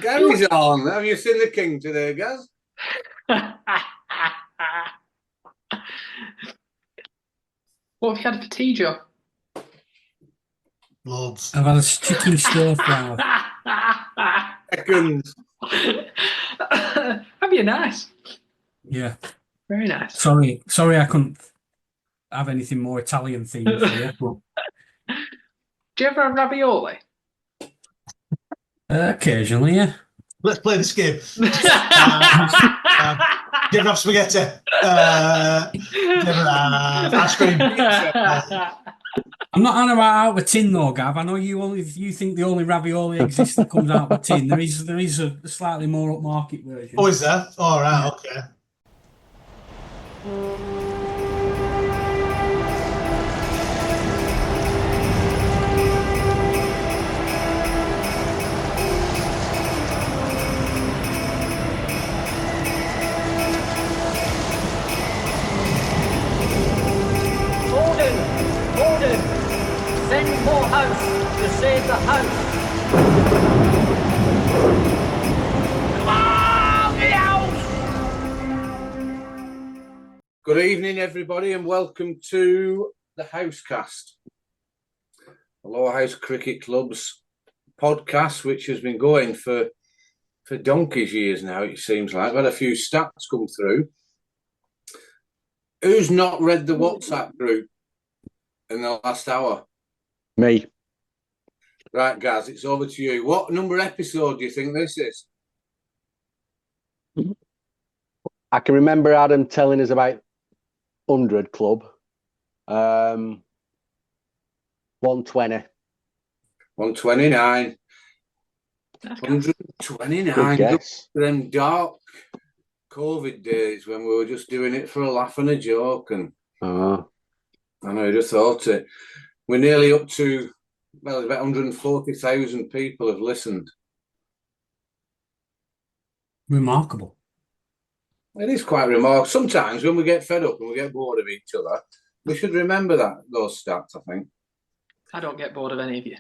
Gary's on. Have you seen the king today, Gaz? What have you had for tea, Joe? Loads. I've had a chicken stir fry. Seconds. Have you? Nice. Yeah. Very nice. Sorry, I couldn't have anything more Italian themed for you. But... Do you ever have ravioli? Occasionally, yeah. Let's play this game. Do you ever have spaghetti? Do you ever have ice cream? I'm not on about out of a tin though, Gav. I know you think the only ravioli exists that comes out of a tin. There is a slightly more upmarket version. Oh, is there? All right, okay. Order! Send more house to save the house. Come on, the house! Good evening, everybody, and welcome to the Housecast, the Lowerhouse Cricket Club's podcast, which has been going for donkey's years now, it seems like. I've had a few stats come through. Who's not read the WhatsApp group in the last hour? Me. Right, Gaz, it's over to you. What number episode do you think this is? I can remember Adam telling us about 100 Club. 120. 129. 129. Good guess. Them dark COVID days when we were just doing it for a laugh and a joke, and I know, I just thought it. We're nearly up to, well, about 140,000 people have listened. Remarkable. It is quite remarkable. Sometimes when we get fed up and we get bored of each other, we should remember those stats, I think. I don't get bored of any of you,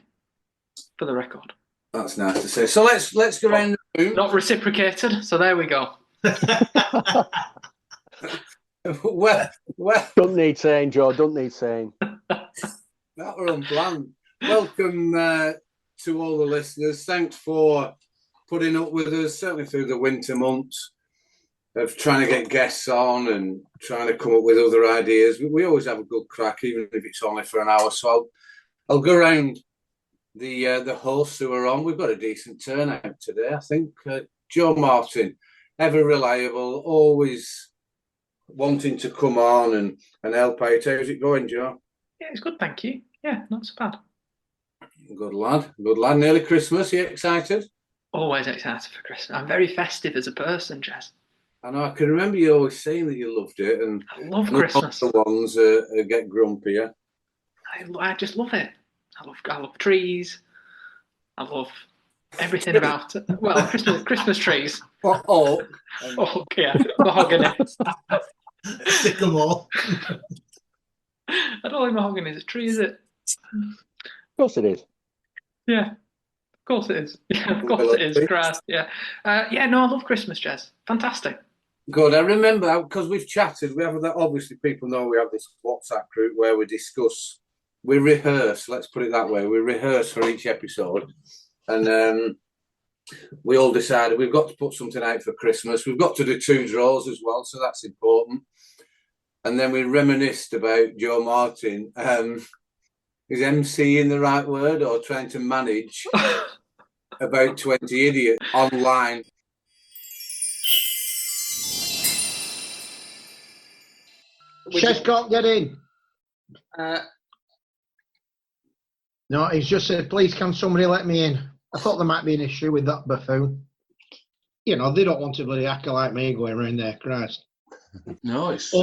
for the record. That's nice to say. So let's go around the room. Not reciprocated, so there we go. well, Don't need saying, Joe. Don't need saying. That were unplanned. Welcome to all the listeners. Thanks for putting up with us, certainly through the winter months of trying to get guests on and trying to come up with other ideas. We always have a good crack, even if it's only for an hour. So I'll go around the hosts who are on. We've got a decent turnout today, I think. Joe Martin, ever reliable, always wanting to come on and help out. How's it going, Joe? Yeah, it's good, thank you. Yeah, not so bad. Good lad. Nearly Christmas. Are you excited? Always excited for Christmas. I'm very festive as a person, Jez. I know. I can remember you always saying that you loved it, and I love Christmas. The ones get grumpier. I just love it. I love trees. I love everything about it. Well, Christmas trees. Oak, yeah, mahogany. Sycamore. I don't like mahogany. It's a tree, is it? Of course it is. Yeah, of course it is. Yeah, of course it is. Christ, yeah. No, I love Christmas, Jez. Fantastic. Good. I remember, because we've chatted, we have that. Obviously, people know we have this WhatsApp group where we discuss, we rehearse, let's put it that way. We rehearse for each episode. And we all decided we've got to put something out for Christmas. We've got to do 2 draws as well, so that's important. And then we reminisced about Joe Martin. Is MCing the right word, or trying to manage about 20 idiots online? Chef can't get in. No, he's just said, please can somebody let me in. I thought there might be an issue with that buffoon. You know, they don't want to bloody hacker like me going around there, Christ. No, it's...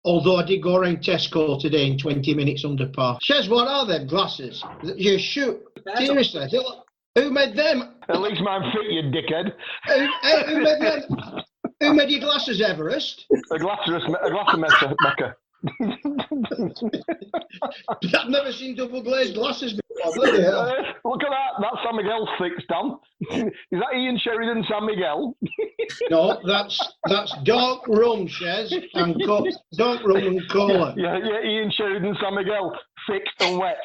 Although I did go around Tesco today in 20 minutes under par. Shez, what are them glasses? You shoot. Seriously. Who made them? At least mine fit, you dickhead. Who made them? Who made your glasses, Everest? A glass maker. I've never seen double glazed glasses before. Bloody hell. Look at that. That's San Miguel 6, Dan. Is that Ian Sheridan San Miguel? No, that's dark rum, Shez, and dark rum and cola. Yeah, Ian Sheridan San Miguel, thick and wet.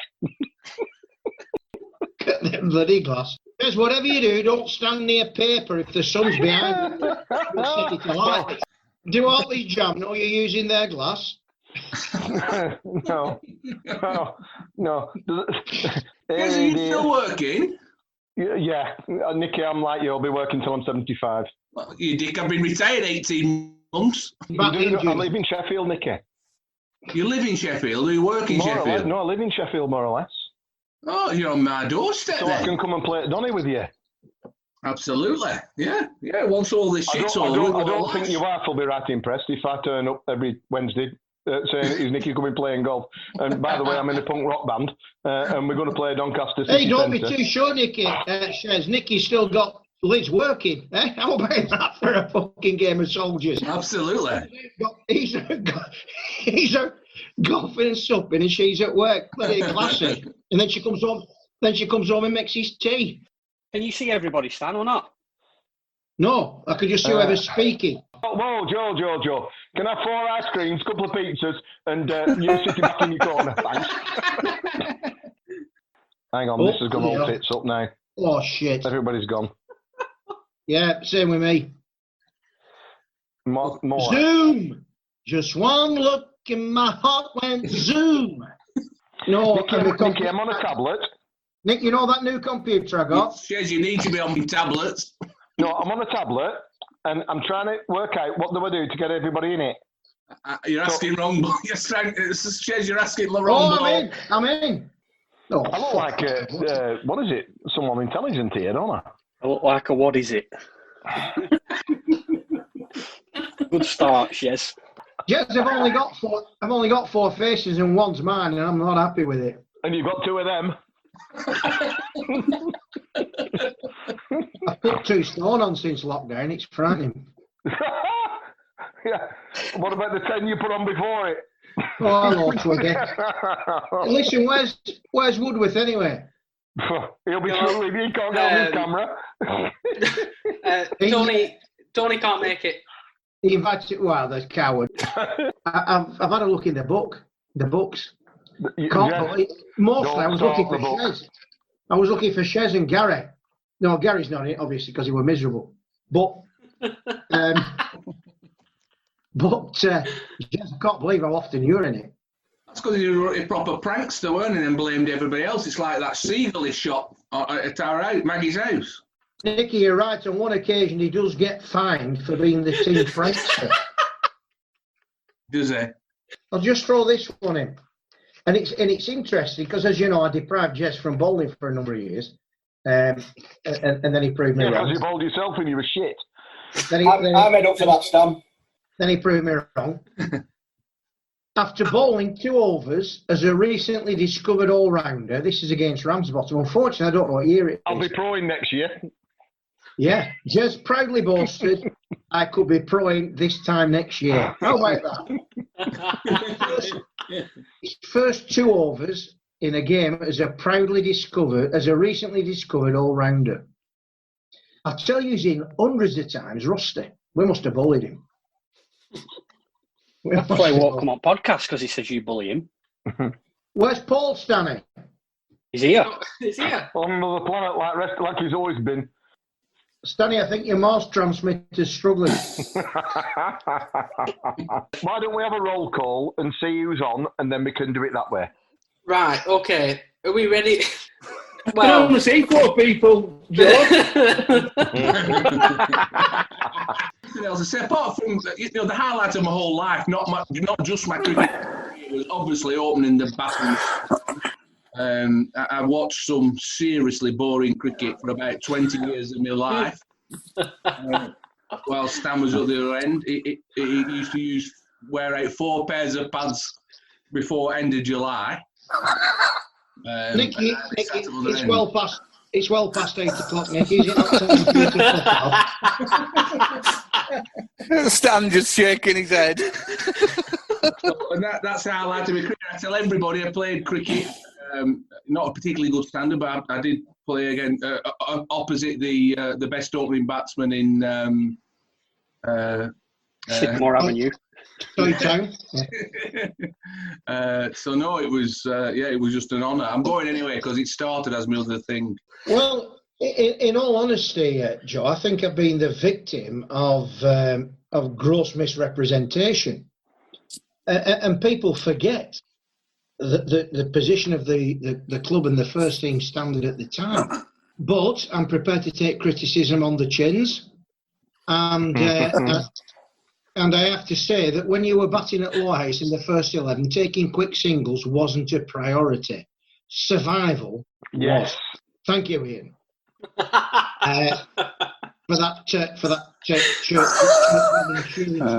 Get them bloody glass. Shez, whatever you do, don't stand near paper if the sun's behind you. You'll set it alight. Do all these jam know you're using their glass? No. Are you still working? Yeah, Nicky, I'm like you. I'll be working till I'm 75. Well, you dick, I've been retired 18 months. Back I live in Sheffield, Nicky. You live in Sheffield? Do you work in More or less. Sheffield? No, I live in Sheffield, more or less. Oh, you're on my doorstep So then. I can come and play at Donny with you. Absolutely. Yeah. Once all this shit's I over. don't think your wife will be right impressed if I turn up every Wednesday saying, is Nicky coming playing golf? And by the way, I'm in a punk rock band and we're going to play Doncaster City Hey, don't Centre. be too sure, Nicky. Shez, Nicky's still got Liz working. Eh? How about that for a fucking game of soldiers? Absolutely. He's golfing and supping, and she's at work. Bloody classic. And then she comes home. And makes his tea. Can you see everybody, Stan, or not? No, I could just see whoever's speaking. Whoa, Joe. Can I have 4 ice creams, couple of pizzas, and you sitting back in your corner, thanks. Hang on, this has gone all tits up now. Oh, shit. Everybody's gone. Yeah, same with me. More. Zoom! Just one look and my heart went zoom. No, Nicky, I'm on a tablet. Nick, you know that new computer I got? Shez, you need to be on your tablets. No, I'm on a tablet, and I'm trying to work out what do I do to get everybody in it. You're asking wrong. Shez, you're asking the wrong. I'm in. Oh, I look like what is it? Someone intelligent here, don't I? I look like a what is it? Good start, Shez. Yes, I've only got 4 faces and one's mine, and I'm not happy with it. And you've got 2 of them. I've put 2 stone on since lockdown. It's frightening. Yeah. What about the 10 you put on before it? Oh, hello, Twiggy. Listen, where's Woodworth anyway? He'll be struggling. He can't get on his camera. Tony can't make it. He invited. Well, there's coward. I've had a look in the books. Mostly, I was looking for Shez. I was looking for Shez and Gary. No, Gary's not in it, obviously, because he was miserable. But Jez, I can't believe how often you're in it. That's because he wrote a proper prankster, weren't he, and blamed everybody else. It's like that seagull he shot at our house, Maggie's house. Nicky, you're right. On one occasion, he does get fined for being the team prankster. Does he? I'll just throw this one in. And it's interesting because, as you know, I deprived Jess from bowling for a number of years. And then he proved me wrong. Because you bowled yourself and you were shit. I made up for that, Stan. Then he proved me wrong. After bowling 2 overs as a recently discovered all-rounder, this is against Ramsbottom. Unfortunately, I don't know what year it is. I'll be proing next year. Yeah, Jez proudly boasted I could be proing this time next year. How about that? His first 2 overs in a game as a recently discovered all-rounder. I tell you, he's in hundreds of times rusty. We must have bullied him. That's why he won't come on podcast, because he says you bully him. Where's Paul Stanley? He's here. He's here. On another planet like he's always been. Stanley, I think your mouse transmitter's struggling. Why don't we have a roll call and see who's on, and then we can do it that way? Right, okay. Are we ready? I can only see 4 people, Joe. Else to say, apart from the highlight of my whole life, not just my cricket, it was obviously opening the battles. I watched some seriously boring cricket for about 20 years of my life. While Stan was at the other end, he used to wear out 4 pairs of pants before end of July. Nicky, it's well past 8 o'clock, Nicky. Is it not time for you to fuck off? Stan just shaking his head. And that's how I like to be cricket. I tell everybody I played cricket, not a particularly good standard, but I did play again opposite the best opening batsman in Sycamore Avenue. Town. So no, it was just an honour. I'm going anyway because it started as my other thing. Well, in all honesty, Joe, I think I've been the victim of gross misrepresentation, and people forget the position of the club and the first team standard at the time. But I'm prepared to take criticism on the chins, and I have to say that when you were batting at Lowerhouse in the first 11, taking quick singles wasn't a priority. Survival was. Thank you, Ian. For that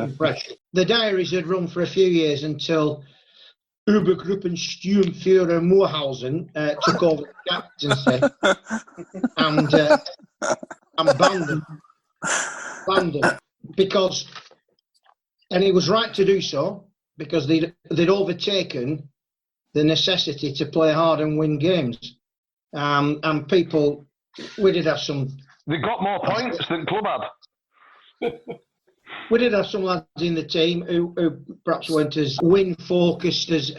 impression. The diaries had run for a few years until Obergruppensturmführer Moorhausen took over the captaincy and banned them because, and he was right to do so, because they'd overtaken the necessity to play hard and win games, and people, we did have some. They got more points than club had. We did have some lads in the team who perhaps weren't as win-focused as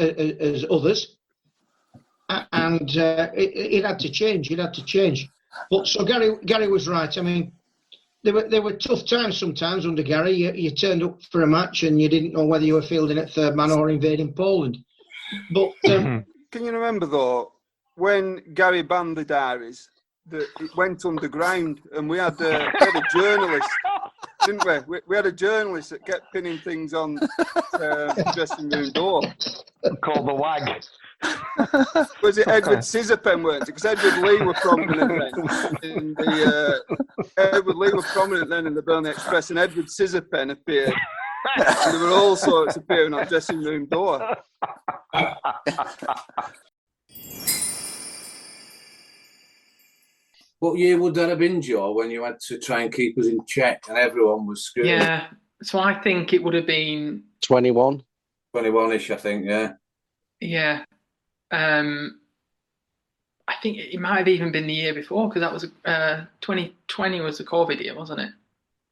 others, and it had to change. It had to change. But so Gary was right. I mean, there were tough times sometimes under Gary. You turned up for a match and you didn't know whether you were fielding at third man or invading Poland. But can you remember though when Gary banned the diaries? That it went underground, and we had a journalist, didn't we? We had a journalist that kept pinning things on the dressing room door. Called the Wag. Was it Edward Scissorpen, weren't it? Because Edward Lee were prominent then. Edward Lee were prominent then in the Burnley Express, and Edward Scissorpen appeared. And there were all sorts appearing on dressing room door. What year would that have been, Joe, when you had to try and keep us in check and everyone was screwed? Yeah, so I think it would have been 21. 21-ish, I think, yeah. Yeah. I think it might have even been the year before, because that was 2020 was the COVID year, wasn't it?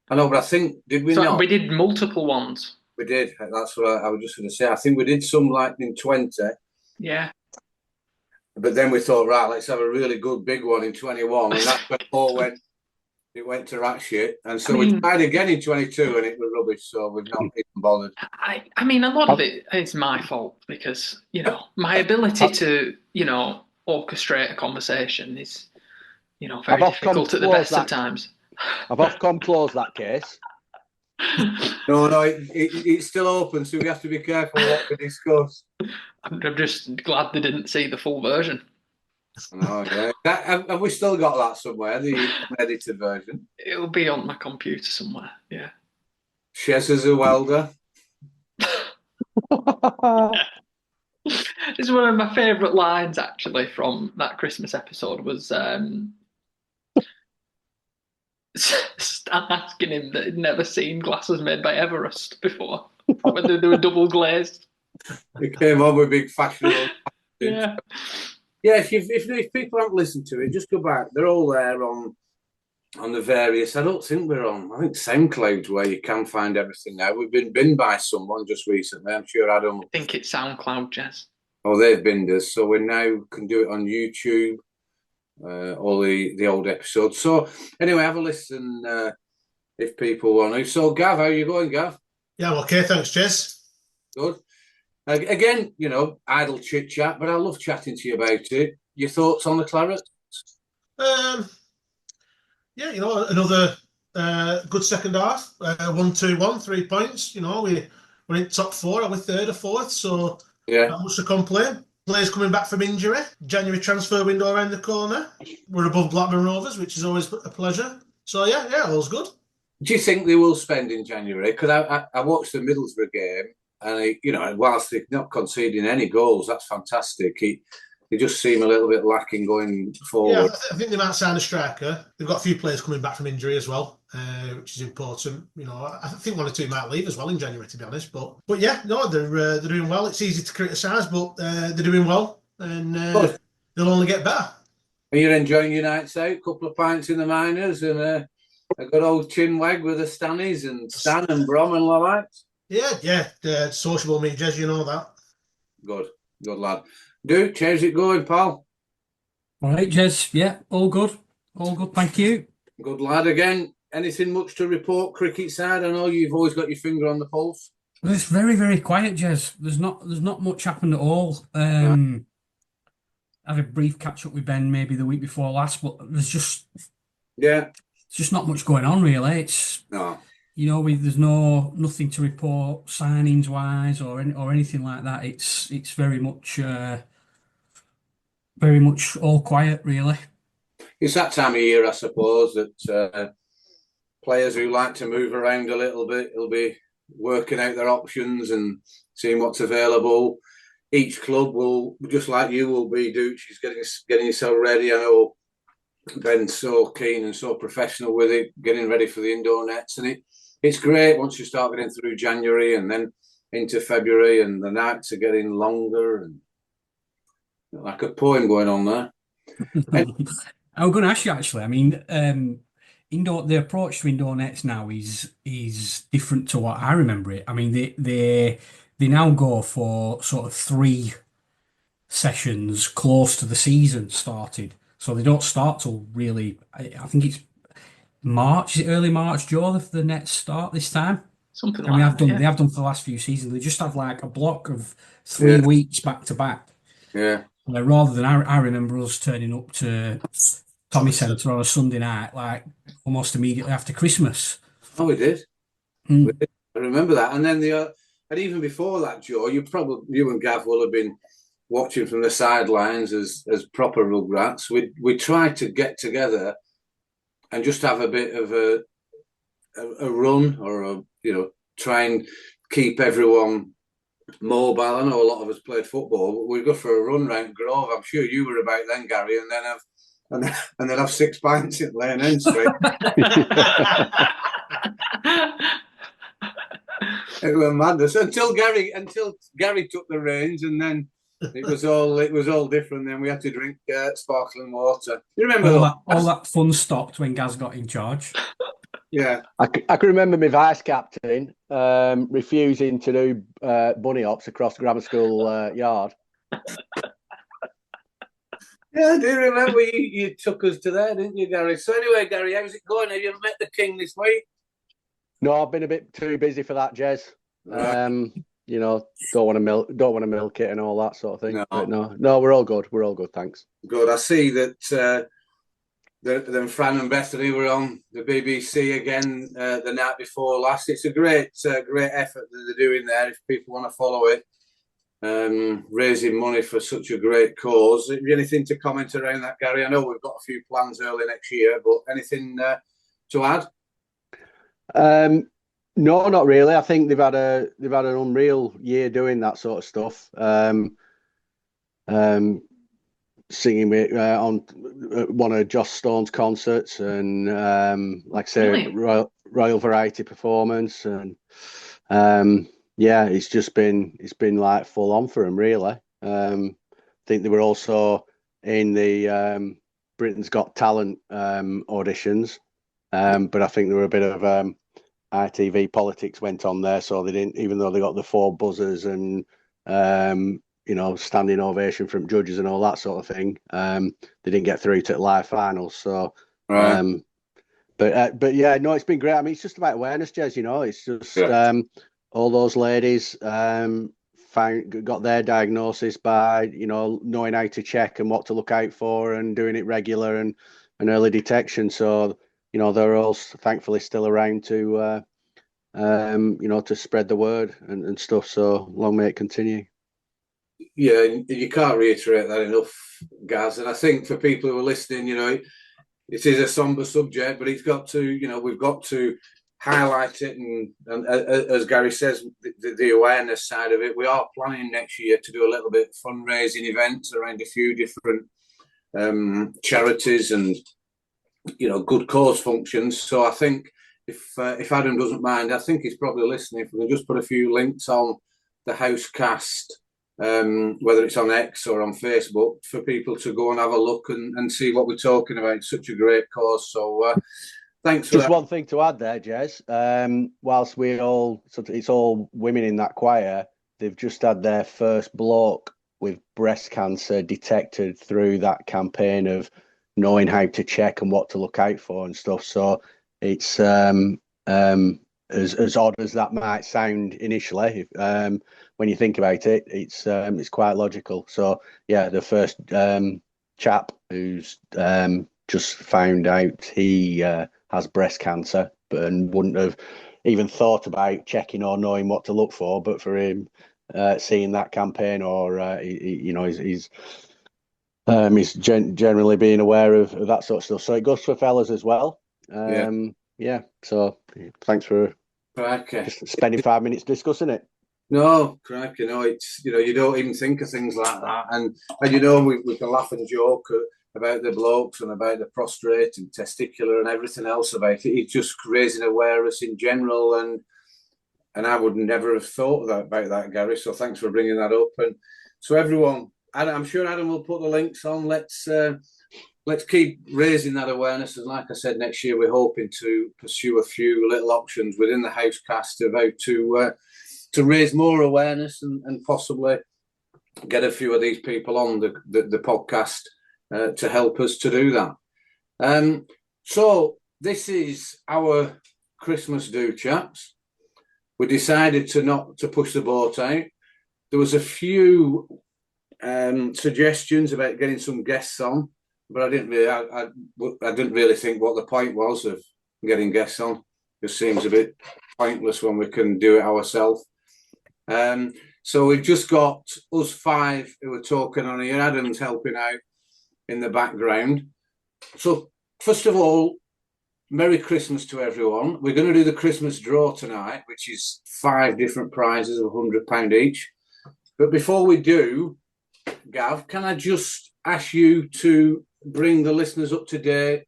I know, but I think, did we not? We did multiple ones. We did. That's what I was just going to say. I think we did some like in 20. Yeah. But then we thought, right, let's have a really good big one in 21. And that's when it went to rat shit. And so we tried again in 22 and it was rubbish. So we've not even bothered. I mean, a lot of it is my fault because, my ability to, orchestrate a conversation is, very difficult at the best of times. I've Ofcom closed that case. No, it's still open, so we have to be careful what we discuss. I'm just glad they didn't see the full version. Oh, yeah. Have we still got that somewhere, the edited version? It'll be on my computer somewhere, yeah. Shez as a welder. It's one of my favourite lines, actually, from that Christmas episode was Stan asking him that he'd never seen glasses made by Everest before, when they were double glazed. He came on with big fashionable. Yeah. Yeah, if people haven't listened to it, just go back. They're all there on the various. I don't think we're on. I think SoundCloud's where you can find everything now. We've been binned by someone just recently. I'm sure Adam. I think it's SoundCloud, Jez. Oh, they've binned us, so we now can do it on YouTube. All the old episodes. So anyway, have a listen if people want to. So Gav, how are you going, Gav? Yeah, well, okay, thanks, Jez. Good. Again, idle chit chat, but I love chatting to you about it. Your thoughts on the Clarets? Yeah, another good second half. 1-2-1, 3 points. We're in top four, or we're third or fourth, so not much to complain. Players coming back from injury. January transfer window around the corner. We're above Blackburn Rovers, which is always a pleasure. So yeah, all's good. Do you think they will spend in January? Because I watched the Middlesbrough game, and whilst they're not conceding any goals, that's fantastic. they just seem a little bit lacking going forward. Yeah, I think they might sign a striker. They've got a few players coming back from injury as well, which is important. I think one or two might leave as well in January, to be honest. But yeah, no, they're doing well. It's easy to criticise, but they're doing well, and they'll only get better. And you're enjoying your nights out, a couple of pints in the minors, and a good old chin wag with the Stannies and Stan and Brom and all that. Yeah, sociable me, Jez, you know that. Good lad. Duke, how's it going, pal? All right, Jez. Yeah, all good, thank you. Good lad again. Anything much to report cricket side? I know you've always got your finger on the pulse. It's very, very quiet, Jez. There's not much happened at all. I had a brief catch up with Ben maybe the week before last, but there's just not much going on really. It's there's nothing to report signings wise or anything like that. It's very much all quiet really. It's that time of year, I suppose, that players who like to move around a little bit will be working out their options and seeing what's available. Each club will, just like you will be, Dooch, is getting yourself ready. I know Ben's so keen and so professional with it, getting ready for the indoor nets, and it's great once you start getting through January and then into February, and the nights are getting longer and like a poem going on there. I'm going to ask you actually. I mean, the approach to indoor nets now is different to what I remember it. I mean, they now go for sort of 3 sessions close to the season started, so they don't start till really. I think it's March. Is it early March, Joe? The nets start this time. Something like that. They have done for the last few seasons. They just have like a block of 3 weeks back to back. Yeah. Rather than I remember us turning up to Tommy Centre on a Sunday night, like almost immediately after Christmas. Oh, we did. We did. I remember that. And then and even before that, Joe, you and Gav will have been watching from the sidelines as proper rugrats. We tried to get together and just have a bit of a run, or try and keep everyone mobile. I know a lot of us played football, but we'd go for a run round Grove. I'm sure you were about then, Gary, and then have 6 pints at Lane End Street. It was madness until Gary took the reins, and then it was all different. Then we had to drink sparkling water. You remember all that fun stopped when Gaz got in charge. Yeah, I can remember my vice captain refusing to do bunny hops across the grammar school yard. Yeah, I do remember you took us to there, didn't you, Gary? So anyway, Gary, how's it going? Have you met the King this week? No, I've been a bit too busy for that, Jez. Right. Don't want to milk it and all that sort of thing. No, we're all good. We're all good, thanks. Good. I see that then Fran and Bethany were on the BBC again the night before last. It's a great effort that they're doing there. If people want to follow it, raising money for such a great cause. Have you anything to comment around that, Gary? I know we've got a few plans early next year, but anything to add? No, not really. I think they've had an unreal year doing that sort of stuff. Singing on one of Joss Stone's concerts, and like I say, Really? Royal Variety Performance, and it's been like full on for them, really. I think they were also in the Britain's Got Talent auditions, but I think there were a bit of ITV politics went on there, so they didn't, even though they got the 4 buzzers and standing ovation from judges and all that sort of thing, they didn't get through to live finals. So, right. But yeah, no, it's been great. I mean, it's just about awareness, Jez. It's just all those ladies got their diagnosis by knowing how to check and what to look out for, and doing it regular and early detection. So they're all thankfully still around to to spread the word and stuff. So long may it continue. Yeah, you can't reiterate that enough, Gaz. And I think for people who are listening, it is a somber subject, but it's got to, we've got to highlight it, and as Gary says, the awareness side of it. We are planning next year to do a little bit of fundraising events around a few different charities and good cause functions. So I think if Adam doesn't mind, I think he's probably listening. If we can just put a few links on the Housecast, whether it's on X or on Facebook, for people to go and have a look and see what we're talking about. It's such a great cause. So thanks for Just that. one thing to add there, Jez. Whilst it's all women in that choir, they've just had their first bloke with breast cancer detected through that campaign of knowing how to check and what to look out for and stuff. So it's as odd as that might sound initially, when you think about it, it's quite logical. So yeah, the first chap who's just found out he has breast cancer, and wouldn't have even thought about checking or knowing what to look for, but for him seeing that campaign, or he's generally being aware of that sort of stuff. So it goes for fellas as well. Yeah. So thanks for just spending 5 minutes discussing it. No, crikey, it's you don't even think of things like that, and we can laugh and joke about the blokes and about the prostate and testicular and everything else about it. It's just raising awareness in general, and I would never have thought about that, Gary. So thanks for bringing that up. And so everyone, I'm sure Adam will put the links on. Let's keep raising that awareness. And like I said, next year we're hoping to pursue a few little options within the Housecast of how to raise more awareness and possibly get a few of these people on the podcast to help us to do that. So this is our Christmas do, chaps. We decided not to push the boat out. There was a few suggestions about getting some guests on, but I didn't really think what the point was of getting guests on. It seems a bit pointless when we can do it ourselves. So we've just got us five who are talking on here. Adam's helping out in the background. So first of all, Merry Christmas to everyone. We're going to do the Christmas draw tonight, which is 5 different prizes of £100 each. But before we do, Gav, can I just ask you to bring the listeners up to date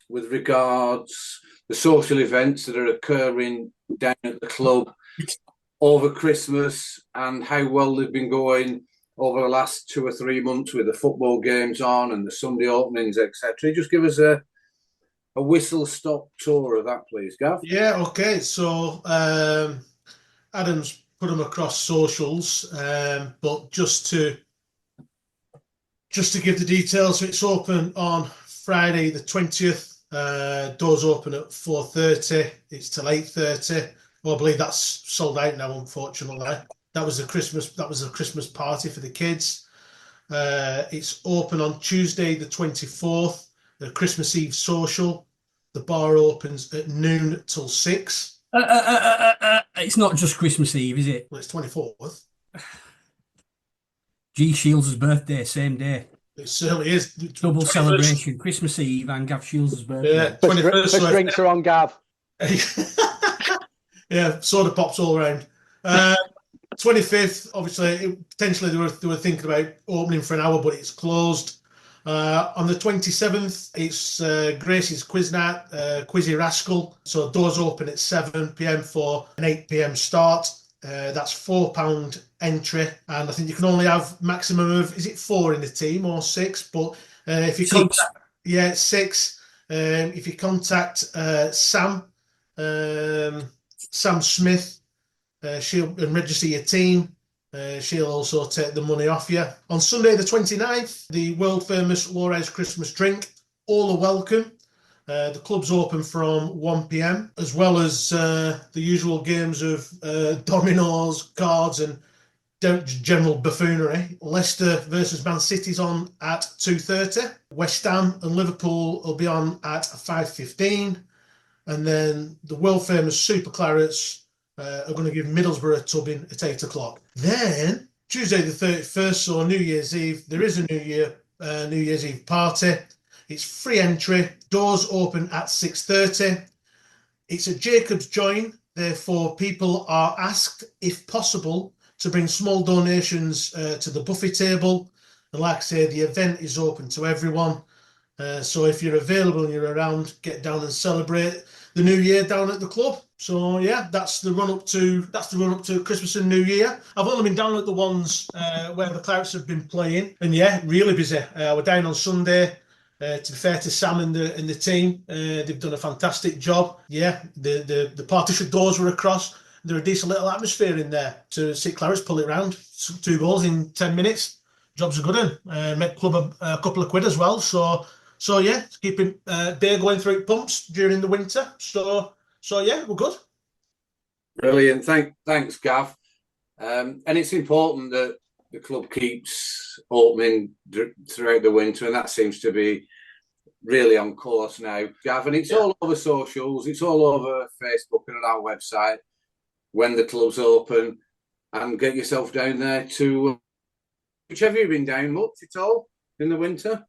with regards the social events that are occurring down at the club over Christmas and how well they've been going over the last 2 or 3 months with the football games on and the Sunday openings, etc. Just give us a whistle-stop tour of that, please, Gav. Yeah, okay. So Adam's put them across socials, but just to give the details, so it's open on Friday the 20th. Doors open at 4:30. It's till 8:30. Well, I believe that's sold out now, unfortunately. That was a Christmas party for the kids. It's open on Tuesday the 24th, the Christmas Eve social. The bar opens at noon till 6. It's not just Christmas Eve, is it? Well, it's 24th. G. Shields' birthday, same day. It certainly is. Double celebration, Christmas Eve and Gav Shields' birthday. Yeah, 21st. First drinks are on, Gav. Yeah, soda pops all around. 25th, obviously, potentially they were thinking about opening for an hour, but it's closed. On the 27th, it's Gracie's Quiz Night, Quizzy Rascal. So doors open at 7 p.m. for an 8 p.m. start. That's £4 entry, and I think you can only have maximum of, is it 4 in the team or 6? But if you contact, it's 6. If you contact Sam Smith, she'll register your team. She'll also take the money off you. On Sunday the 29th, the world famous Lowerhouse Christmas drink. All are welcome. The club's open from 1 p.m, as well as the usual games of dominoes, cards, and general buffoonery. Leicester versus Man City's on at 2:30. West Ham and Liverpool will be on at 5:15. And then the world famous Super Clarets are going to give Middlesbrough a tubbing at 8 o'clock. Then, Tuesday the 31st, so New Year's Eve, there is a New Year's Eve party. It's free entry. Doors open at 6:30. It's a Jacob's join. Therefore, people are asked, if possible, to bring small donations to the buffet table. And like I say, the event is open to everyone. So if you're available and you're around, get down and celebrate the New Year down at the club. So yeah, that's the run up to Christmas and New Year. I've only been down at the ones where the Clarets have been playing, and yeah, really busy. We're down on Sunday. To be fair to Sam and the team, they've done a fantastic job. Yeah, the partition doors were across. There a decent little atmosphere in there to see Clarets pull it round. 2 goals in 10 minutes. Job's a good one. Met club a couple of quid as well. So yeah, keeping beer going through pumps during the winter. So yeah, we're good. Brilliant. Thanks, Gav. And it's important that the club keeps opening throughout the winter, and that seems to be really on course now, Gav. And it's all over socials, it's all over Facebook and on our website when the club's open. And get yourself down there to whichever you've been down much at all in the winter.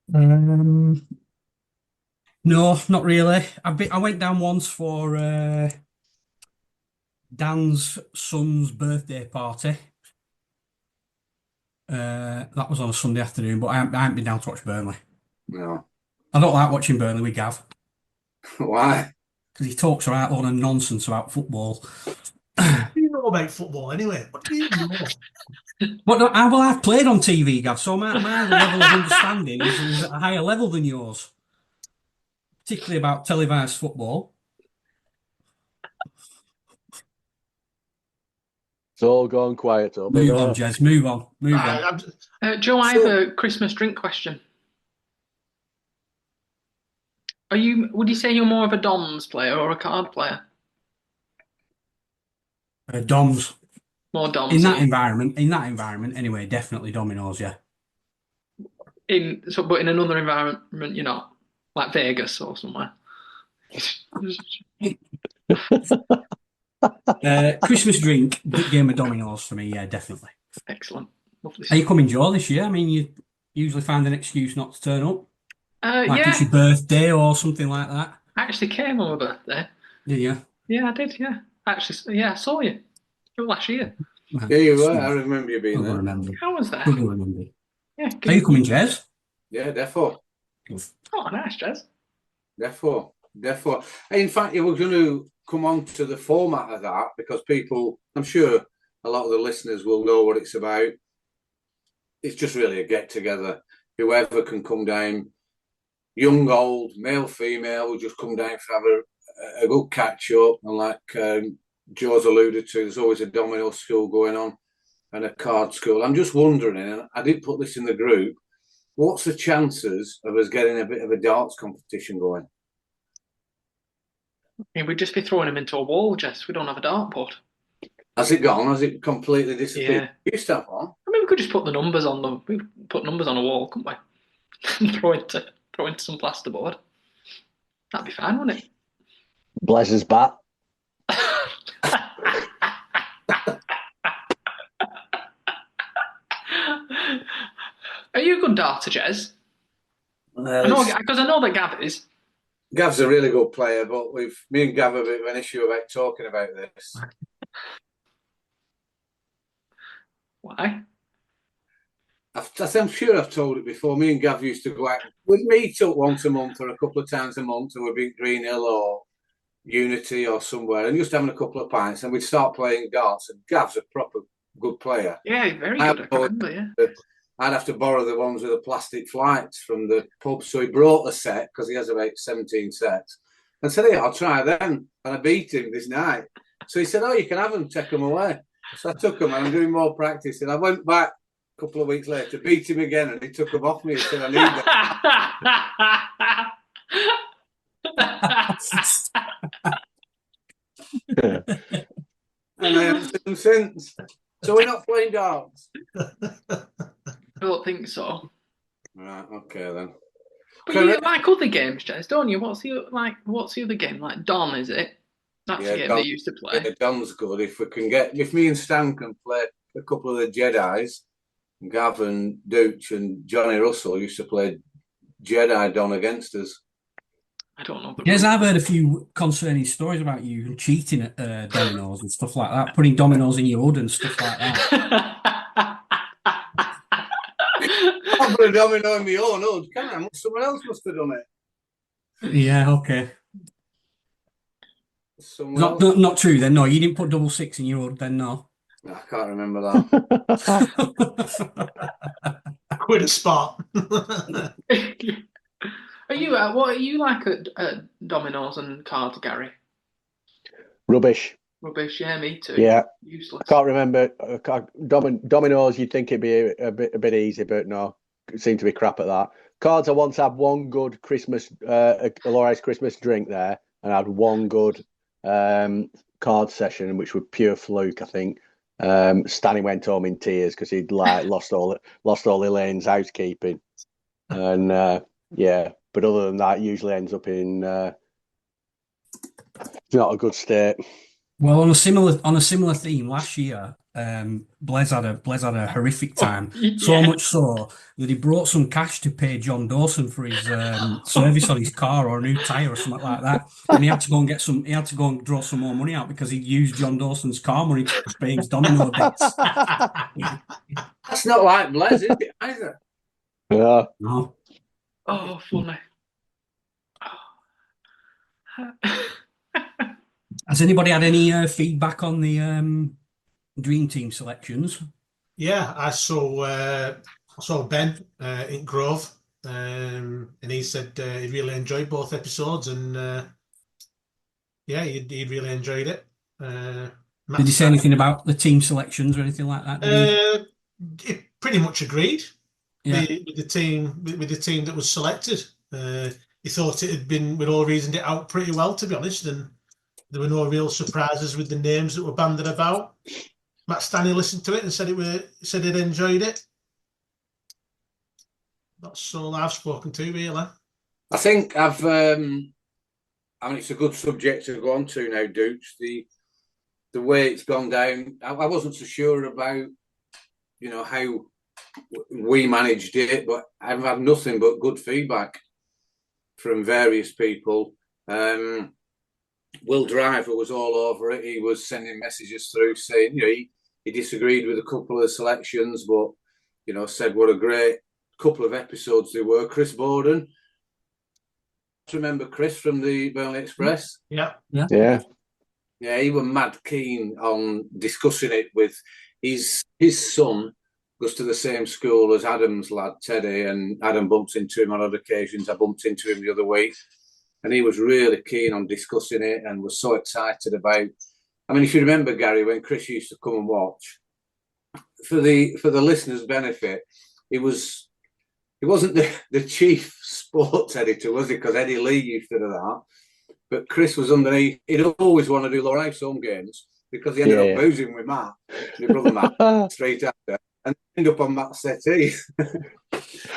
No, not really. I went down once for Dan's son's birthday party. That was on a Sunday afternoon, but I haven't been down to watch Burnley. No. I don't like watching Burnley with Gav. Why? Because he talks a lot of nonsense about football. What do you know about football anyway? What do you know? But I've played on TV, Gav, so my level of understanding is at a higher level than yours. Particularly about televised football. It's all gone quiet. Move on, Jez. Move on. Joe, I have a Christmas drink question. Would you say you're more of a Doms player or a card player? Doms. More Doms. In that environment, anyway, definitely Dominoes, yeah. But in another environment, you're not, like Vegas or somewhere. Christmas drink, game of Dominoes for me, yeah, definitely. Excellent. Lovely. Are you coming, Joe, this year? I mean, you usually find an excuse not to turn up. Yeah. It's your birthday or something like that. I actually came on my birthday. Did you? Yeah, I did, yeah. Actually, yeah, I saw you. Last year. Yeah, you were. I remember you being there. How was that? Remember. Yeah. Are you coming, Jez? Yeah, therefore. Oh, nice, Jez. Therefore. In fact, you were going to come on to the format of that because people, I'm sure a lot of the listeners will know what it's about. It's just really a get-together. Whoever can come down, young, old, male, female, will just come down for have a good catch-up. And like Joe's alluded to, there's always a domino school going on and a card school. I'm just wondering, and I did put this in the group, what's the chances of us getting a bit of a darts competition going? I mean, we'd just be throwing them into a wall, Jess. We don't have a dartboard. Has it gone? Has it completely disappeared? Yeah. You used to have one. I mean, we could just put the numbers on them. We could put numbers on a wall, couldn't we? throw into some plasterboard. That'd be fine, wouldn't it? Blazer's bat. Are you a good darter, Jez? Because I know that Gav is. Gav's a really good player, but me and Gav have a bit of an issue about talking about this. Why? I'm sure I've told it before. Me and Gav used to go out. We'd meet up once a month or a couple of times a month, and we'd be at Green Hill or Unity or somewhere, and just having a couple of pints, and we'd start playing darts. And Gav's a proper good player. Yeah, very good. I remember, yeah. I'd have to borrow the ones with the plastic flights from the pub. So he brought a set because he has about 17 sets and said, hey, I'll try them. And I beat him this night. So he said, oh, you can have them, take them away. So I took them and I'm doing more practice. And I went back a couple of weeks later, beat him again, and he took them off me and said, I need them. And I haven't seen them since. So we're not playing darts. I don't think so. Right, okay then. But you like other games, Jez, don't you? What's the other game? Like Don, is it? That's the game they used to play. Yeah, Don's good. If me and Stan can play a couple of the Jedis, Gav and Dooch and Johnny Russell used to play Jedi Don against us. I don't know. Yes, I've heard a few concerning stories about you cheating at dominoes and stuff like that, putting dominoes in your hood and stuff like that. I'll put a domino in my own hood, can I? Someone else must have done it. Yeah, okay. Not true then. No, you didn't put 66 in your hood then. No, I can't remember that. Quit a spot. Are you? What are you like at dominoes and cards, Gary? Rubbish. Rubbish. Yeah, me too. Yeah, useless. I can't remember. Dominoes, you'd think it'd be a bit easy, but no, it seemed to be crap at that. Cards, I once had one good Christmas, a Lowerhouse Christmas drink there, and I had one good card session, which was pure fluke, I think. Stanley went home in tears because he'd lost all Elaine's housekeeping, and yeah. But other than that, usually ends up in not a good state. Well, on a similar theme, last year, Blaise had a horrific time. So much so that he brought some cash to pay John Dawson for his service on his car or a new tyre or something like that. And he had to go and draw some more money out because he'd used John Dawson's car money to pay his domino debts. That's not like Blaise, is it, either? Yeah. No. Oh, funny. Has anybody had any feedback on the Dream Team selections? Yeah, I saw Ben in Grove, and he said he really enjoyed both episodes, and yeah, he really enjoyed it. Did he say anything about the team selections or anything like that? He pretty much agreed Yeah. with the team that was selected. He thought it had been, we'd all reasoned it out pretty well, to be honest, and there were no real surprises with the names that were banded about. Matt Stanley listened to it and said he'd enjoyed it. That's all I've spoken to, really. I think I mean, it's a good subject to go on to now, Dukes. The way it's gone down, I wasn't so sure about, how we managed it, but I've had nothing but good feedback from various people. Will Driver was all over it. He was sending messages through saying, he disagreed with a couple of selections, but, said what a great couple of episodes they were. Chris Borden. Remember Chris from the Burnley Express? Yeah. Yeah, he was mad keen on discussing it with his son. Goes to the same school as Adam's lad, Teddy, and Adam bumps into him on other occasions. I bumped into him the other week. And he was really keen on discussing it and was so excited about. I mean, if you remember, Gary, when Chris used to come and watch, for the listeners' benefit, he wasn't the chief sports editor, was he? Because Eddie Lee used to do that. But Chris was underneath. He'd always want to do Lowerhouse home games because he ended up boozing with Matt, my brother Matt, straight after, and ended up on Matt's settee.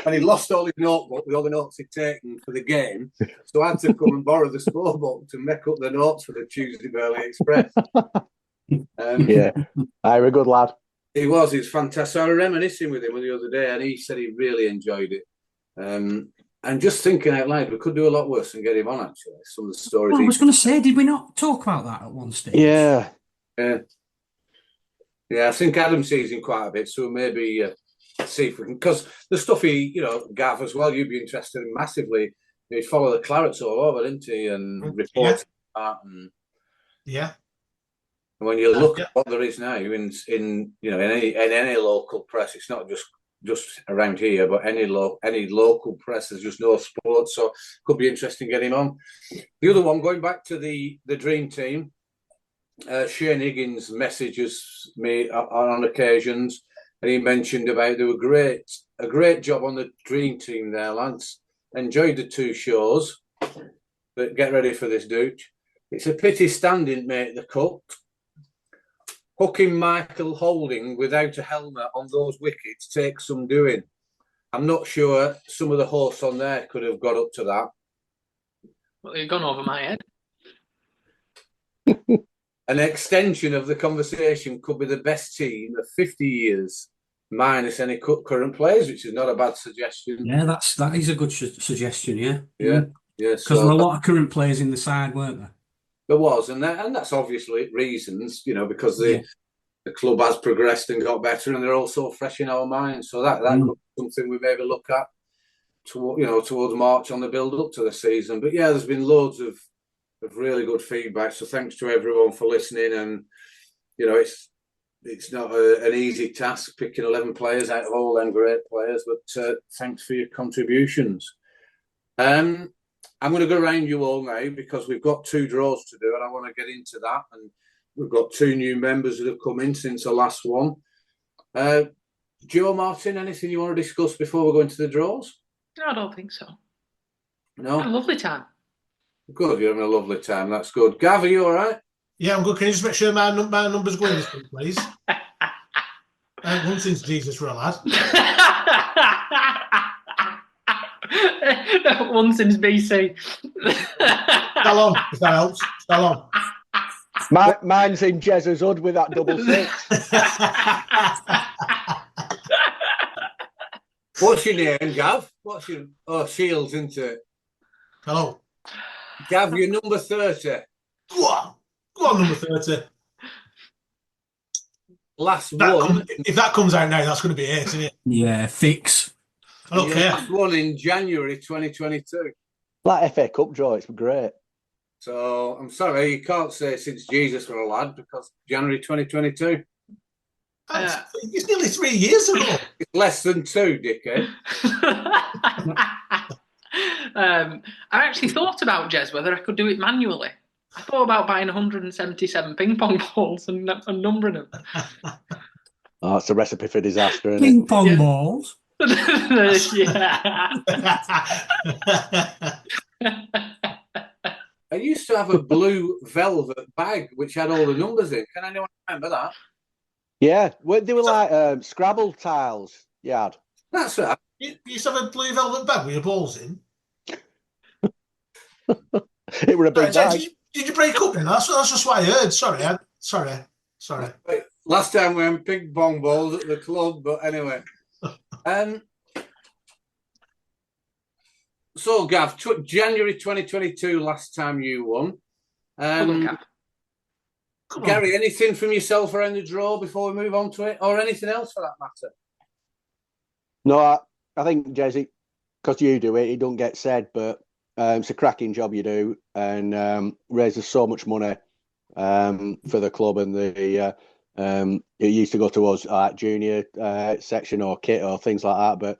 And he lost all his notebook with all the notes he'd taken for the game. So I had to come and borrow the scorebook to make up the notes for the Tuesday Burnley Express. Yeah, I'm a good lad. He was fantastic. So I was reminiscing with him the other day, and he said he really enjoyed it. And just thinking out loud, we could do a lot worse and get him on, actually. Some of the stories. Well, I was going to say, did we not talk about that at one stage? Yeah. Yeah, I think Adam sees him quite a bit, so maybe see if we can, because the stuff he, Gav as well, you'd be interested in massively. He'd follow the Clarets all over, didn't he? And report that. And when you look at what there is now in any local press, it's not just around here, but any local press, there's just no sport, so could be interesting getting him on. The other one, going back to the Dream Team, Shane Higgins messages me on occasions, and he mentioned about they were a great job on the Dream Team there, lads. Enjoyed the 2 shows, but get ready for this, Duke. It's a pity Stan didn't make the cut. Hooking Michael Holding without a helmet on those wickets takes some doing. I'm not sure some of the hosts on there could have got up to that. Well, you've gone over my head. An extension of the conversation could be the best team of 50 years, minus any current players, which is not a bad suggestion. Yeah, that is a good suggestion, yeah. Yeah. Yes, because there were a lot of current players in the side, weren't there? There was, and that's obviously reasons, because the club has progressed and got better, and they're also fresh in our minds. So that could be something we maybe look at towards March on the build up to the season. But yeah, there's been loads of really good feedback. So thanks to everyone for listening. And it's not an easy task picking 11 players out of all them great players. But thanks for your contributions. I'm going to go around you all now because we've got 2 draws to do, and I want to get into that. And we've got 2 new members that have come in since the last one. Joe, Martin, anything you want to discuss before we go into the draws? No, I don't think so. No? Had a lovely time. Good, you're having a lovely time. That's good. Gav, are you all right? Yeah, I'm good. Can you just make sure my number's going this week, please? I haven't won since Jesus for a lad. One since BC. Still on, if that helps. Still on. Mine's in Jez's hood with that 6. What's your name, Gav? What's your... Oh, Shields, isn't it? Hello. Gav, you're number 30. Go on, number 30. Last one. If that comes out now, that's going to be 8, isn't it? Yeah, fix. I don't care. Last one in January 2022. That FA Cup draw, it's great. So, I'm sorry, you can't say since Jesus were a lad because January 2022. It's nearly 3 years ago. It's less than 2, dickhead. I actually thought about, Jez, whether I could do it manually. I thought about buying 177 ping pong balls and numbering them. Oh, it's a recipe for disaster, isn't Ping pong balls? Yeah. I used to have a blue velvet bag which had all the numbers in. Can anyone remember that? Yeah, they were like Scrabble tiles you had. That's right. You used to have a blue velvet bag with your balls in? It were a big bag. Did you break up then? That's just what I heard. Sorry. Last time we had ping pong balls at the club, but anyway. So, Gav, January 2022, last time you won. Gary, anything from yourself around the draw before we move on to it, or anything else for that matter? No, I think, Jesse, because you do it, it don't get said, but it's a cracking job you do, and raises so much money for the club, and it used to go towards junior section or kit or things like that, but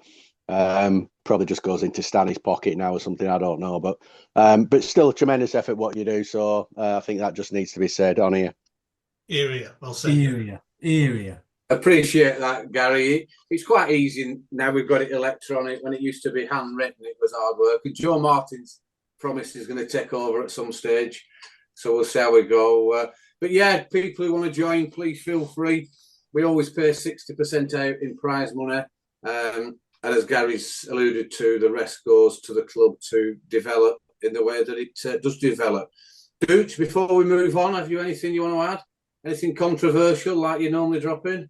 probably just goes into Stanley's pocket now or something, I don't know, but still a tremendous effort what you do, so I think that just needs to be said on here. Area, well said. Area. Appreciate that, Gary. It's quite easy now. We've got it electronic. When it used to be handwritten, it was hard work. And Joe Martin's promised he's going to take over at some stage, so we'll see how we go. But yeah, people who want to join, please feel free. We always pay 60% out in prize money, and as Gary's alluded to, the rest goes to the club to develop in the way that it does develop. Dooch, before we move on, have you anything you want to add? Anything controversial like you normally drop in?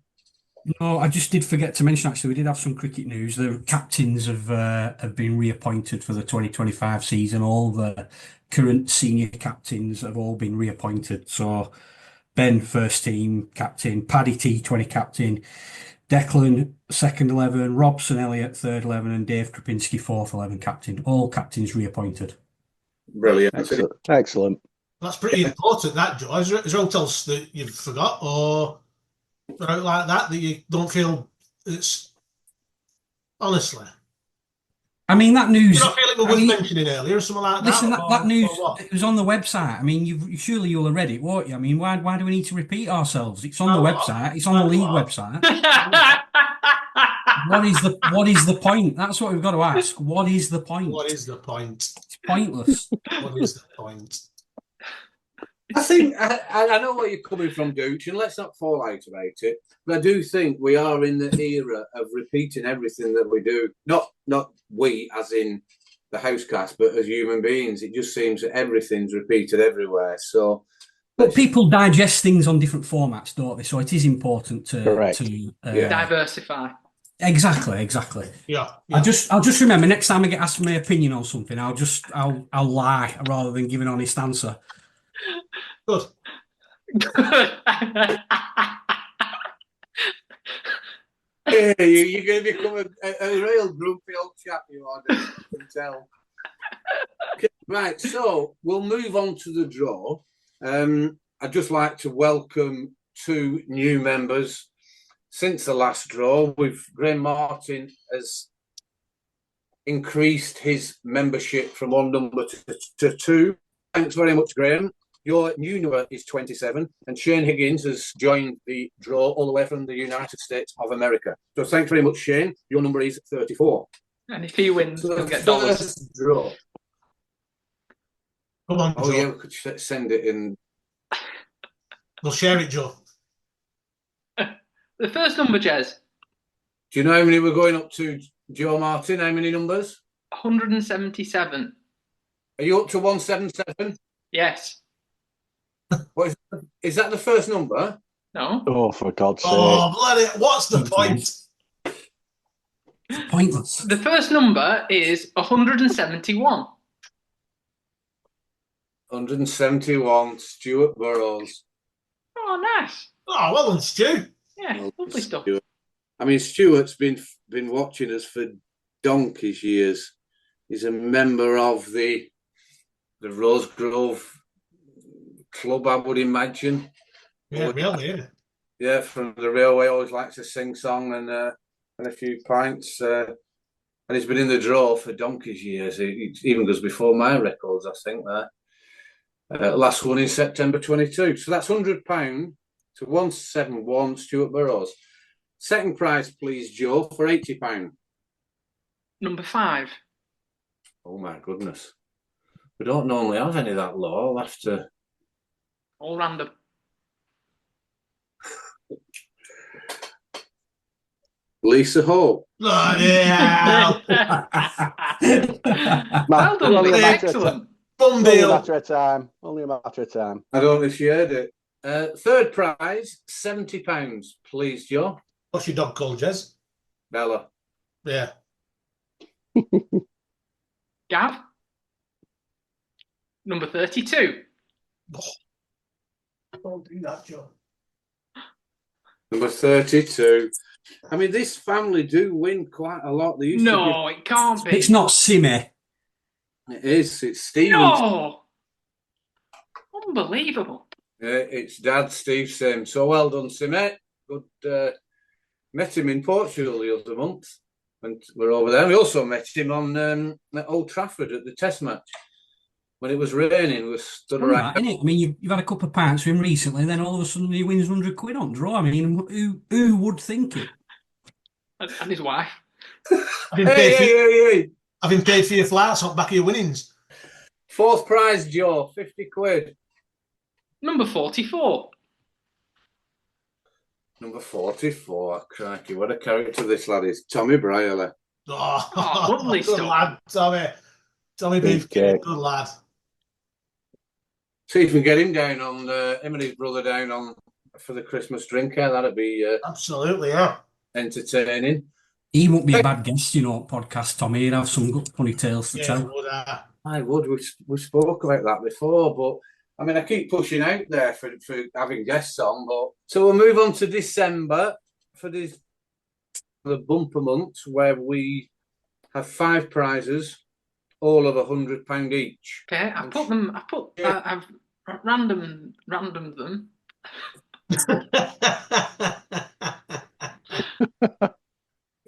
No, I just did forget to mention, actually, we did have some cricket news. The captains have been reappointed for the 2025 season. All the current senior captains have all been reappointed. So Ben, first team captain, Paddy T20 captain, Declan, second 11, Robson Elliott, third 11, and Dave Krupinski, fourth 11 captain. All captains reappointed. Brilliant. Excellent. That's pretty important, that, Joe. Is there anything else that you've forgot or like that you don't feel it's... Honestly. I mean, that news... You don't feel it was worth mentioning earlier or something like that? Listen, that news, it was on the website. I mean, surely you'll have read it, won't you? I mean, why do we need to repeat ourselves? It's on the website. It's on the league website. What is the point? That's what we've got to ask. What is the point? What is the point? It's pointless. What is the point? I think I know where you're coming from, Dooch, and let's not fall out about it. But I do think we are in the era of repeating everything that we do. Not we, as in the Housecast, but as human beings. It just seems that everything's repeated everywhere. So, but people digest things on different formats, don't they? So it is important to diversify. Exactly. Yeah. I'll just remember next time I get asked my opinion on something, I'll lie rather than give an honest answer. Good. Hey, you're going to become a real grumpy old chap, you are, Des, I can tell. Okay, right, so we'll move on to the draw. I'd just like to welcome 2 new members. Since the last draw, Graham Martin has increased his membership from 1 number to 2. Thanks very much, Graham. Your new number is 27, and Shane Higgins has joined the draw all the way from the United States of America. So thanks very much, Shane. Your number is 34. And if he wins, So he'll get dollars. First draw. Come on, Joe. Yeah, we could send it in. We'll share it, Joe. The first number, Jez. Do you know how many we're going up to, Joe Martin? How many numbers? 177. Are you up to 177? Yes. What is that the first number? No. Oh, for God's sake. Oh, bloody, what's the point? Pointless. The first number is 171. 171, Stuart Burrows. Oh, nice. Oh, well done, Stu. Yeah, lovely stuff. Stuart. I mean, Stuart's been watching us for donkey's years. He's a member of the Rosegrove Club, I would imagine. Yeah, really, yeah. Yeah, from the railway, always likes to sing song and a few pints. And he's been in the draw for donkey's years. He even goes before my records, I think. Last one in September 22. So that's £100 to 171, Stuart Burrows. Second prize, please, Joe, for £80. Number 5. Oh, my goodness. We don't normally have any that low. I'll have to... All random. Lisa Hope. Oh, yeah. Well done, excellent. Only a matter of time. Only a matter of time. I don't know if you heard it. Third prize, £70, please, Joe. What's your dog called, Jez? Bella. Yeah. Gav. Number 32. Don't do that, Joe. Number 32. I mean, this family do win quite a lot. They used No, it can't be. It's not Simmy. It is. It's Stephen. No! Unbelievable. It's Dad, Steve Sim. So well done, Simet. Good. Met him in Portugal the other month, and we're over there. We also met him on at Old Trafford at the Test match when it was raining. We stood around. Right, I mean, you've had a couple of pints with him recently, then all of a sudden he wins £100 on draw. I mean, who would think it? And his wife. Hey. I've been paid for your flights on back of your winnings. Fourth prize, Joe, £50. Number 44. Number 44. Crikey, what a character this lad is. Tommy Brierley. Oh, lovely good stuff. lad, Tommy. Tommy Beefcake, good lad. See if we can get him down on him and his brother down on for the Christmas drinker. That'd be absolutely, yeah, entertaining. He won't be a bad guest, podcast, Tommy. He'd have some good funny tales to tell. I would. We spoke about that before, but I mean, I keep pushing out there for having guests on. But so we'll move on to December for the bumper month, where we have 5 prizes, all of £100 each. Okay, I've random them.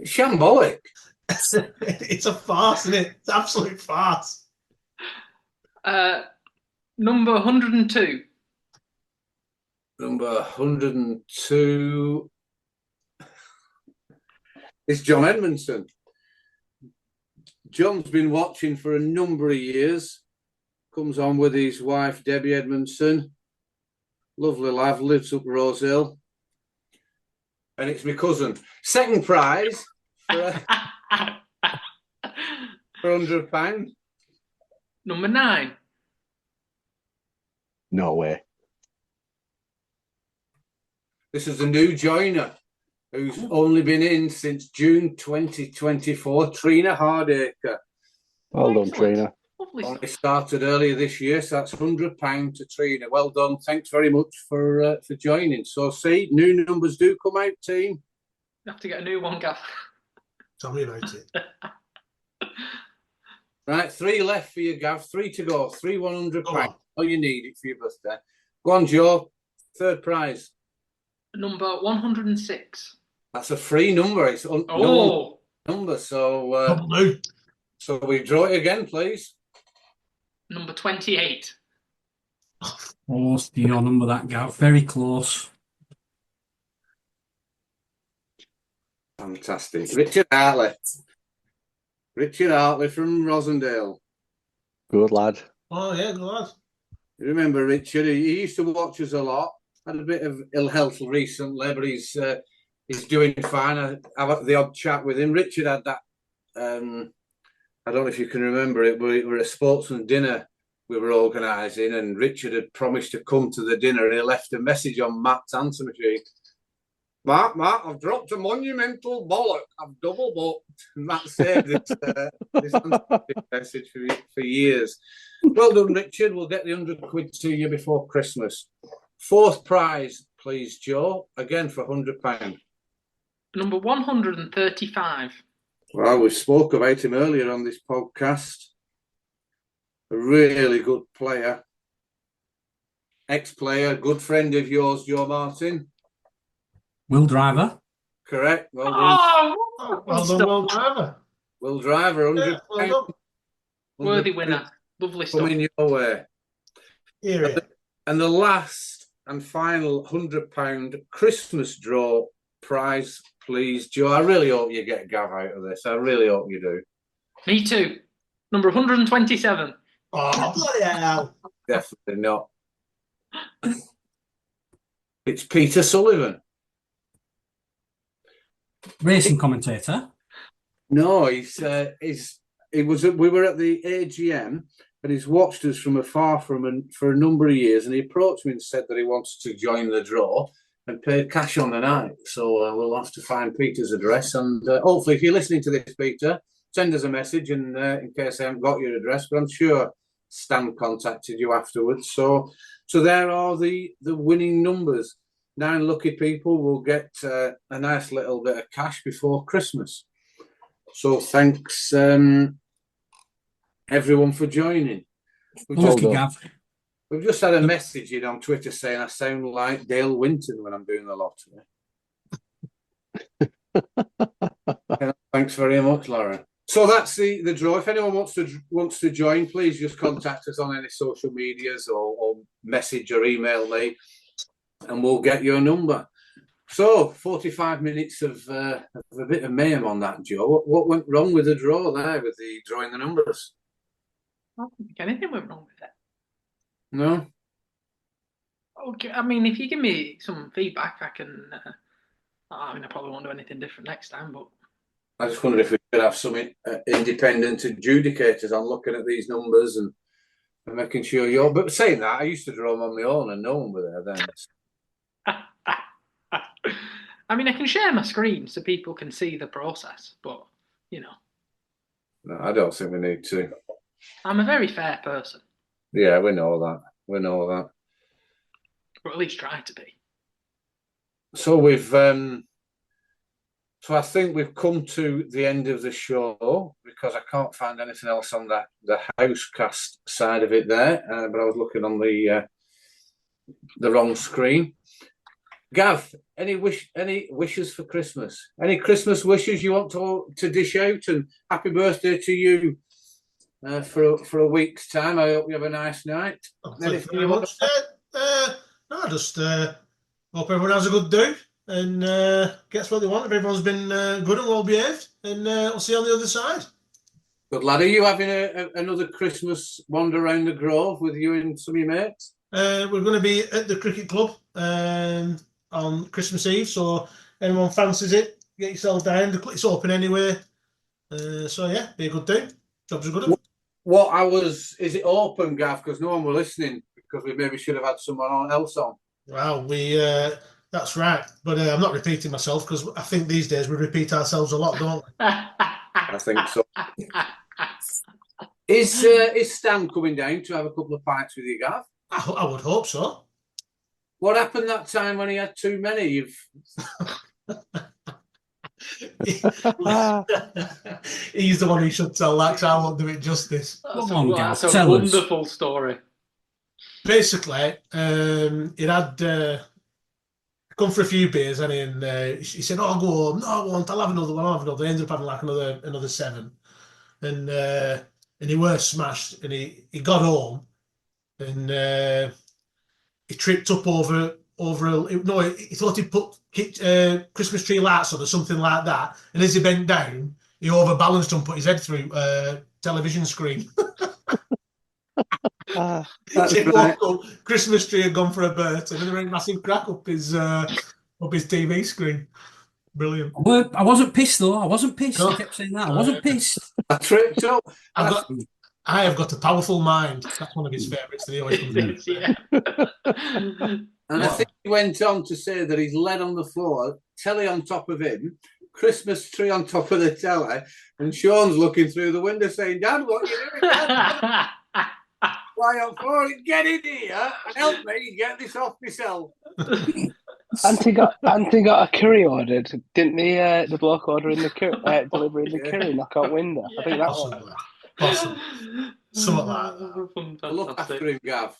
Shambolic. It's a farce, isn't it? It's an absolute farce. Number 102. Number 102 is John Edmondson. John's been watching for a number of years. Comes on with his wife, Debbie Edmondson. Lovely lad, lives up Rose Hill. And it's my cousin. Second prize for £100. Number 9. No way. This is a new joiner. who's only been in since June 2024, Trina Hardacre. Well done, Trina. Only started earlier this year, so that's £100 to Trina. Well done. Thanks very much for joining. So, see, new numbers do come out, team. You have to get a new one, Gav. Tell me about it. Right, 3 left for you, Gav. 3 to go. 3 £100. Oh, you need it for your birthday. Go on, Joe. Third prize. Number 106. That's a free number. It's no number. So, so we draw it again, please. Number 28. Close to your number, that Gav. Very close. Fantastic. Richard Hartley. Richard Hartley from Rosendale. Good lad. Oh, yeah, good lad. You remember Richard? He used to watch us a lot. Had a bit of ill health recently, but he's doing fine. I've had the odd chat with him. Richard had that, I don't know if you can remember it, but it was a sportsman dinner we were organising, and Richard had promised to come to the dinner, and he left a message on Matt's answer machine. Matt, I've dropped a monumental bollock. I've double booked. And Matt saved this message for years. Well done, Richard. We'll get the £100 to you before Christmas. Fourth prize, please, Joe. Again for £100. Number 135. Well, we spoke about him earlier on this podcast. A really good player. Ex-player, good friend of yours, Joe Martin. Will Driver. Correct. Well done. Well done, Will Driver. Will Driver, £100. Yeah, well done. Worthy winner. Lovely stuff. Coming your way. Here. And the last and final £100 Christmas draw prize, please, Joe. I really hope you get Gav out of this. I really hope you do. Me too. Number 127. Oh, bloody hell. Definitely not. It's Peter Sullivan. Racing commentator. No, we were at the AGM, and he's watched us from afar for a number of years, and he approached me and said that he wanted to join the draw and paid cash on the night. So we'll have to find Peter's address, and hopefully, if you're listening to this, Peter, send us a message, and in case I haven't got your address, but I'm sure Stan contacted you afterwards. So there are the winning numbers. 9 lucky people will get a nice little bit of cash before Christmas. So thanks, everyone, for joining. We've just had a message in on Twitter saying I sound like Dale Winton when I'm doing the lottery. Thanks very much, Laura. So that's the draw. If anyone wants to join, please just contact us on any social medias or message or email me, and we'll get your number. So 45 minutes of a bit of mayhem on that, Joe. What went wrong with the draw there, with the drawing the numbers? I don't think anything went wrong with it. No? Okay, I mean, if you give me some feedback, I can... I probably won't do anything different next time, but... I just wondered if we could have some independent adjudicators on looking at these numbers and making sure you're... But saying that, I used to draw them on my own and no one was there then. I mean, I can share my screen so people can see the process, but, No, I don't think we need to. I'm a very fair person. Yeah, we know that. Or at least try to be. So so I think we've come to the end of the show because I can't find anything else on the Housecast side of it there, but I was looking on the wrong screen. Gav, any wishes for Christmas? Any Christmas wishes you want to dish out? And happy birthday to you for a week's time. I hope you have a nice night. Thank you very much. I just hope everyone has a good day and gets what they want. If everyone's been good and well behaved, and we'll see you on the other side. Good lad. Are you having another Christmas wander around the Grove with you and some of your mates? We're going to be at the cricket club on Christmas Eve, so anyone fancies it, get yourself down. It's open anyway. So yeah, be a good day. Jobs are good. What hours is it open, Gav? Because no one were listening, because we maybe should have had someone else on. Well, the That's right. But I'm not repeating myself because I think these days we repeat ourselves a lot, don't we? I think so. Is Stan coming down to have a couple of pints with you, Gav? I would hope so. What happened that time when he had too many? He's the one who should tell that, 'cause I won't do it justice. That's a wonderful story. Basically, it had come for a few beers, and he said, "Oh, go home." "No, I won't. I'll have another one. I'll have another." He ended up having like another 7, and he were smashed. And he got home, and he tripped up over. No, he thought he'd put Christmas tree lights on or something like that. And as he bent down, he overbalanced and put his head through a television screen. He woke up, Christmas tree had gone for a burst, and then there went a massive crack up his TV screen. Brilliant. I wasn't pissed though. I wasn't pissed. No. He kept saying that. I wasn't pissed. I tripped up. I have got a powerful mind. That's one of his favourites that he always comes in. And I think he went on to say that he's lead on the floor, telly on top of him, Christmas tree on top of the telly, and Sean's looking through the window saying, "Dad, what are you doing? Dad? Why up for it? Get in here and help me get this off myself." Auntie got a curry ordered. Didn't the bloke order in the delivery in the curry knockout window? I think that's possible. Something like that. Look after him, Gav.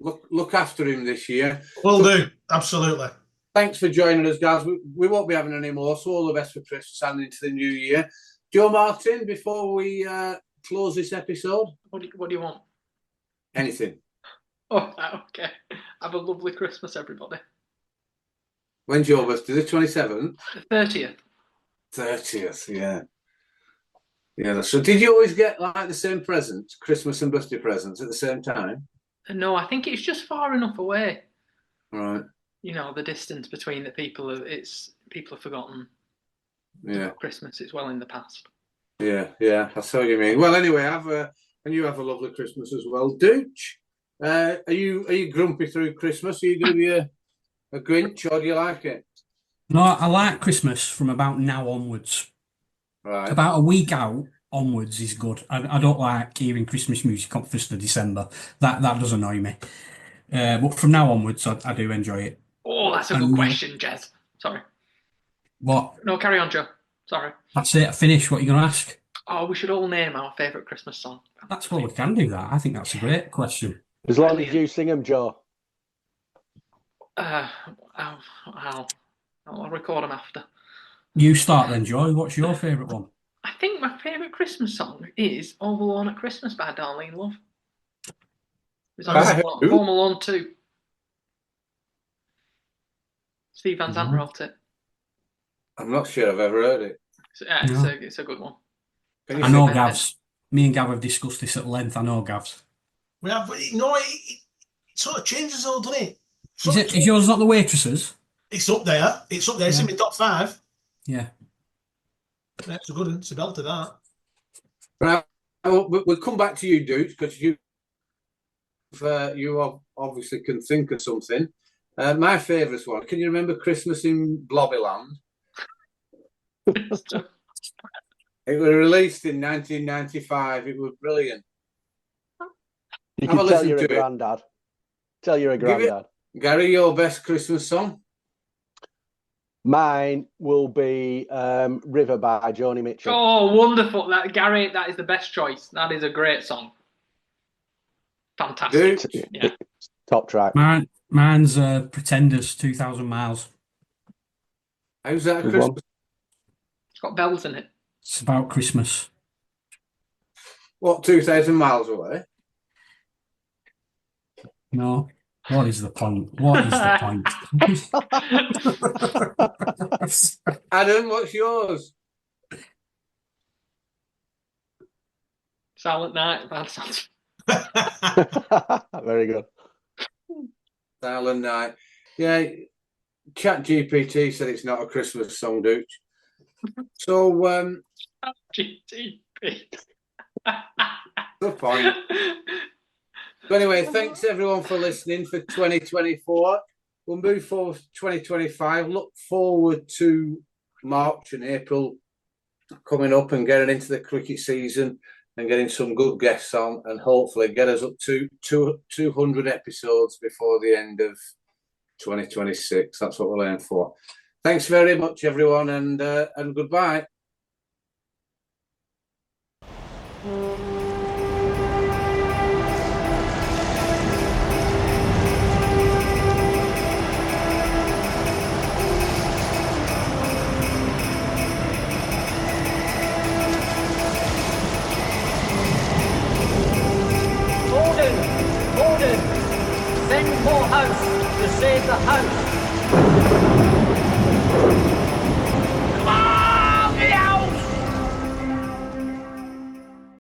Look after him this year. Will do, absolutely. Thanks for joining us, guys. We won't be having any more, so all the best for Christmas and into the new year. Joe Martin, before we close this episode, what do you want? Anything. Oh, okay. Have a lovely Christmas, everybody. When's your birthday? The 27th? The 30th. 30th, yeah. Yeah. So, did you always get like the same presents, Christmas and birthday presents, at the same time? No, I think it's just far enough away. Right. You know, the distance between the people. People have forgotten. Yeah. Christmas. It's well in the past. Yeah. I see what you mean. Well, anyway, and you have a lovely Christmas as well, Dooch. Are you grumpy through Christmas? Are you going to be a Grinch, or do you like it? No, I like Christmas from about now onwards. Right. About a week out onwards is good. I don't like hearing Christmas music on 1st of December. That does annoy me. But from now onwards, I do enjoy it. Oh, that's a good question, Jez. Sorry. What? No, carry on, Joe. Sorry. That's it. I finished. What are you going to ask? Oh, we should all name our favourite Christmas song. That's what we can do. That I think that's a great question. As long as you sing them, Joe. I'll record them after. You start then, Joy. What's your favourite one? I think my favourite Christmas song is All Alone at Christmas by Darlene Love. It's on Home Alone 2. Steve Van Zandt wrote it. I'm not sure I've ever heard it. It's a good one. I know Gavs. Me and Gav have discussed this at length. I know Gavs. We have, it sort of changes all, doesn't it? Is yours not The Waitresses? It's up there. It's up there. It's in my top 5. Yeah. That's a good one. It's a belter, that. Right. We'll come back to you, Dude, because you obviously can think of something. My favourite one. Can you remember Christmas in Blobbyland? It was released in 1995. It was brilliant. You can tell you're a granddad. Tell you're a granddad. Gary, your best Christmas song? Mine will be River by Joni Mitchell. Oh, wonderful. Gary, that is the best choice. That is a great song. Fantastic. Yeah. Top track. Mine's Pretenders, 2,000 Miles. How's that a Christmas? It's got bells in it. It's about Christmas. What, 2,000 miles away? No. What is the point? What is the point? Adam, what's yours? Silent Night. Very good. Silent Night. Yeah, ChatGPT said it's not a Christmas song, Dooch. So, ChatGPT. Good point. So anyway, thanks everyone for listening for 2024. We'll move forward to 2025. Look forward to March and April coming up and getting into the cricket season and getting some good guests on and hopefully get us up to 200 episodes before the end of 2026. That's what we'll aim for. Thanks very much, everyone, and goodbye. Gordon, send Morehouse to save the house.